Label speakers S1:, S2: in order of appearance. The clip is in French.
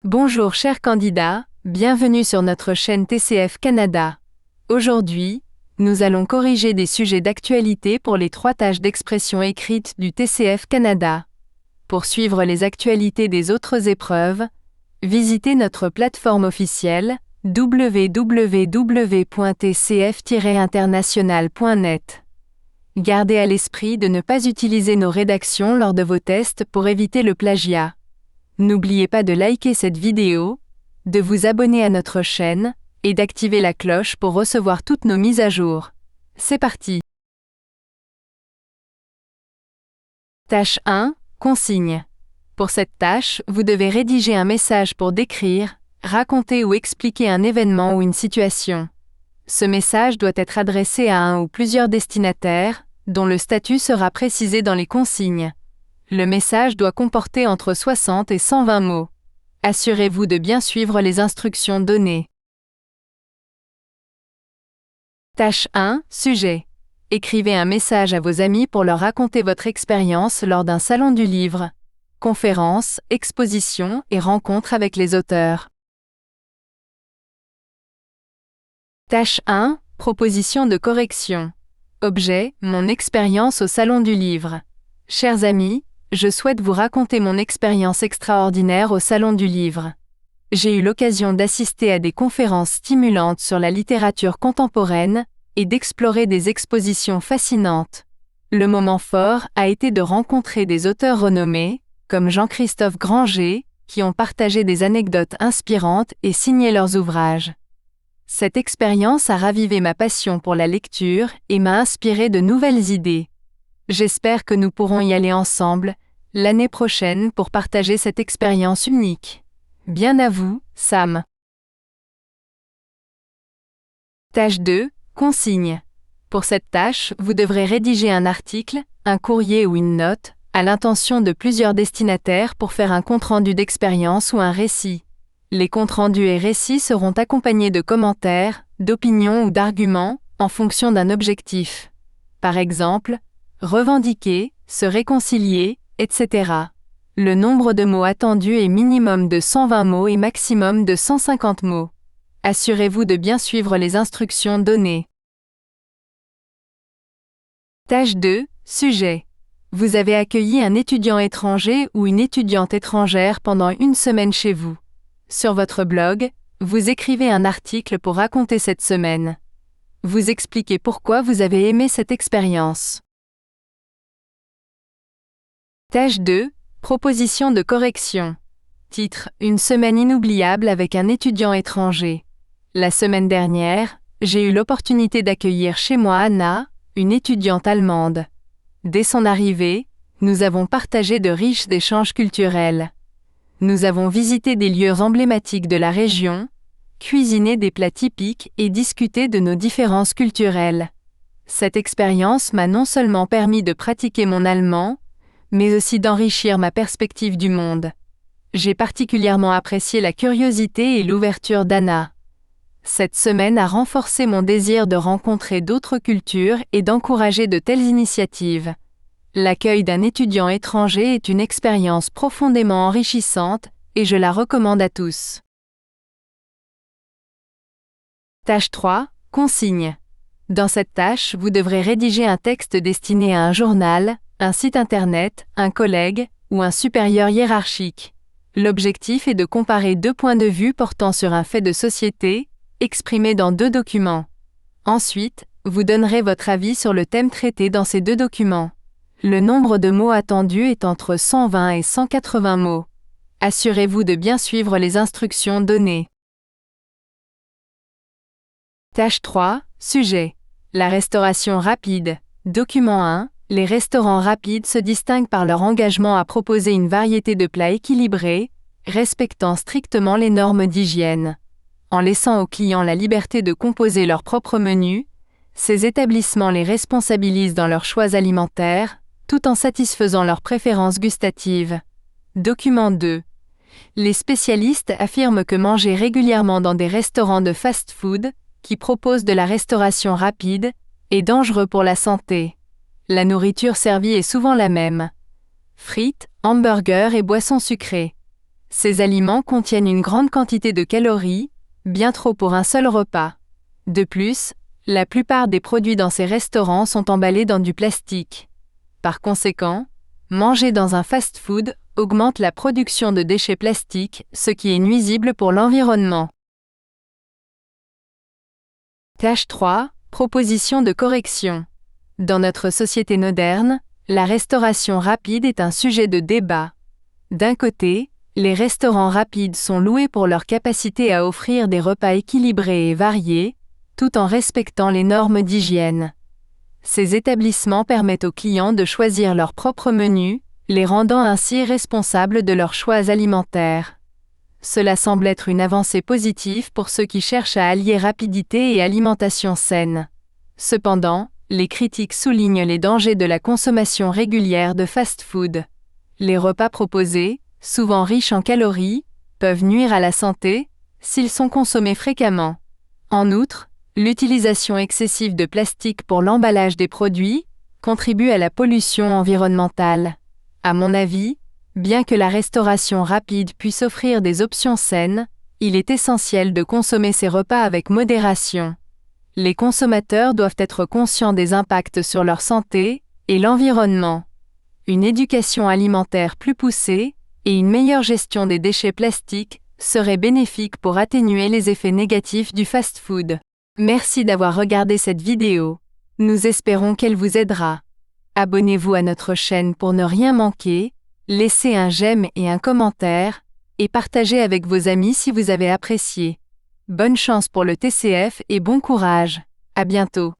S1: Bonjour chers candidats, bienvenue sur notre chaîne TCF Canada. Aujourd'hui, nous allons corriger des sujets d'actualité pour les 3 tâches d'expression écrite du TCF Canada. Pour suivre les actualités des autres épreuves, visitez notre plateforme officielle www.tcf-international.net. Gardez à l'esprit de ne pas utiliser nos rédactions lors de vos tests pour éviter le plagiat. N'oubliez pas de liker cette vidéo, de vous abonner à notre chaîne et d'activer la cloche pour recevoir toutes nos mises à jour. C'est parti! Tâche 1. Consigne. Pour cette tâche, vous devez rédiger un message pour décrire, raconter ou expliquer un événement ou une situation. Ce message doit être adressé à un ou plusieurs destinataires, dont le statut sera précisé dans les consignes. Le message doit comporter entre 60 et 120 mots. Assurez-vous de bien suivre les instructions données. Tâche 1. Sujet. Écrivez un message à vos amis pour leur raconter votre expérience lors d'un salon du livre, conférences, expositions et rencontres avec les auteurs. Tâche 1. Proposition de correction. Objet, mon expérience au salon du livre. Chers amis, je souhaite vous raconter mon expérience extraordinaire au Salon du Livre. J'ai eu l'occasion d'assister à des conférences stimulantes sur la littérature contemporaine et d'explorer des expositions fascinantes. Le moment fort a été de rencontrer des auteurs renommés, comme Jean-Christophe Granger, qui ont partagé des anecdotes inspirantes et signé leurs ouvrages. Cette expérience a ravivé ma passion pour la lecture et m'a inspiré de nouvelles idées. J'espère que nous pourrons y aller ensemble, l'année prochaine pour partager cette expérience unique. Bien à vous, Sam. Tâche 2. Consigne. Pour cette tâche, vous devrez rédiger un article, un courrier ou une note, à l'intention de plusieurs destinataires pour faire un compte-rendu d'expérience ou un récit. Les comptes-rendus et récits seront accompagnés de commentaires, d'opinions ou d'arguments, en fonction d'un objectif. Par exemple, revendiquer, se réconcilier, etc. Le nombre de mots attendus est minimum de 120 mots et maximum de 150 mots. Assurez-vous de bien suivre les instructions données. Tâche 2. Sujet. Vous avez accueilli un étudiant étranger ou une étudiante étrangère pendant une semaine chez vous. Sur votre blog, vous écrivez un article pour raconter cette semaine. Vous expliquez pourquoi vous avez aimé cette expérience. Tâche 2. Proposition de correction. Titre: Une semaine inoubliable avec un étudiant étranger. La semaine dernière, j'ai eu l'opportunité d'accueillir chez moi Anna, une étudiante allemande. Dès son arrivée, nous avons partagé de riches échanges culturels. Nous avons visité des lieux emblématiques de la région, cuisiné des plats typiques et discuté de nos différences culturelles. Cette expérience m'a non seulement permis de pratiquer mon allemand, mais aussi d'enrichir ma perspective du monde. J'ai particulièrement apprécié la curiosité et l'ouverture d'Anna. Cette semaine a renforcé mon désir de rencontrer d'autres cultures et d'encourager de telles initiatives. L'accueil d'un étudiant étranger est une expérience profondément enrichissante et je la recommande à tous. Tâche 3. Consigne. Dans cette tâche, vous devrez rédiger un texte destiné à un journal, un site internet, un collègue ou un supérieur hiérarchique. L'objectif est de comparer 2 points de vue portant sur un fait de société, exprimés dans 2 documents. Ensuite, vous donnerez votre avis sur le thème traité dans ces 2 documents. Le nombre de mots attendus est entre 120 et 180 mots. Assurez-vous de bien suivre les instructions données. Tâche 3. Sujet. La restauration rapide. Document 1. Les restaurants rapides se distinguent par leur engagement à proposer une variété de plats équilibrés, respectant strictement les normes d'hygiène. En laissant aux clients la liberté de composer leur propre menu, ces établissements les responsabilisent dans leurs choix alimentaires, tout en satisfaisant leurs préférences gustatives. Document 2. Les spécialistes affirment que manger régulièrement dans des restaurants de fast-food, qui proposent de la restauration rapide, et dangereux pour la santé. La nourriture servie est souvent la même. Frites, hamburgers et boissons sucrées. Ces aliments contiennent une grande quantité de calories, bien trop pour un seul repas. De plus, la plupart des produits dans ces restaurants sont emballés dans du plastique. Par conséquent, manger dans un fast-food augmente la production de déchets plastiques, ce qui est nuisible pour l'environnement. Tâche 3. Proposition de correction. Dans notre société moderne, la restauration rapide est un sujet de débat. D'un côté, les restaurants rapides sont loués pour leur capacité à offrir des repas équilibrés et variés, tout en respectant les normes d'hygiène. Ces établissements permettent aux clients de choisir leur propre menu, les rendant ainsi responsables de leurs choix alimentaires. Cela semble être une avancée positive pour ceux qui cherchent à allier rapidité et alimentation saine. Cependant, les critiques soulignent les dangers de la consommation régulière de fast-food. Les repas proposés, souvent riches en calories, peuvent nuire à la santé s'ils sont consommés fréquemment. En outre, l'utilisation excessive de plastique pour l'emballage des produits contribue à la pollution environnementale. À mon avis, bien que la restauration rapide puisse offrir des options saines, il est essentiel de consommer ces repas avec modération. Les consommateurs doivent être conscients des impacts sur leur santé et l'environnement. Une éducation alimentaire plus poussée et une meilleure gestion des déchets plastiques seraient bénéfiques pour atténuer les effets négatifs du fast-food. Merci d'avoir regardé cette vidéo. Nous espérons qu'elle vous aidera. Abonnez-vous à notre chaîne pour ne rien manquer, laissez un j'aime et un commentaire, et partagez avec vos amis si vous avez apprécié. Bonne chance pour le TCF et bon courage. À bientôt.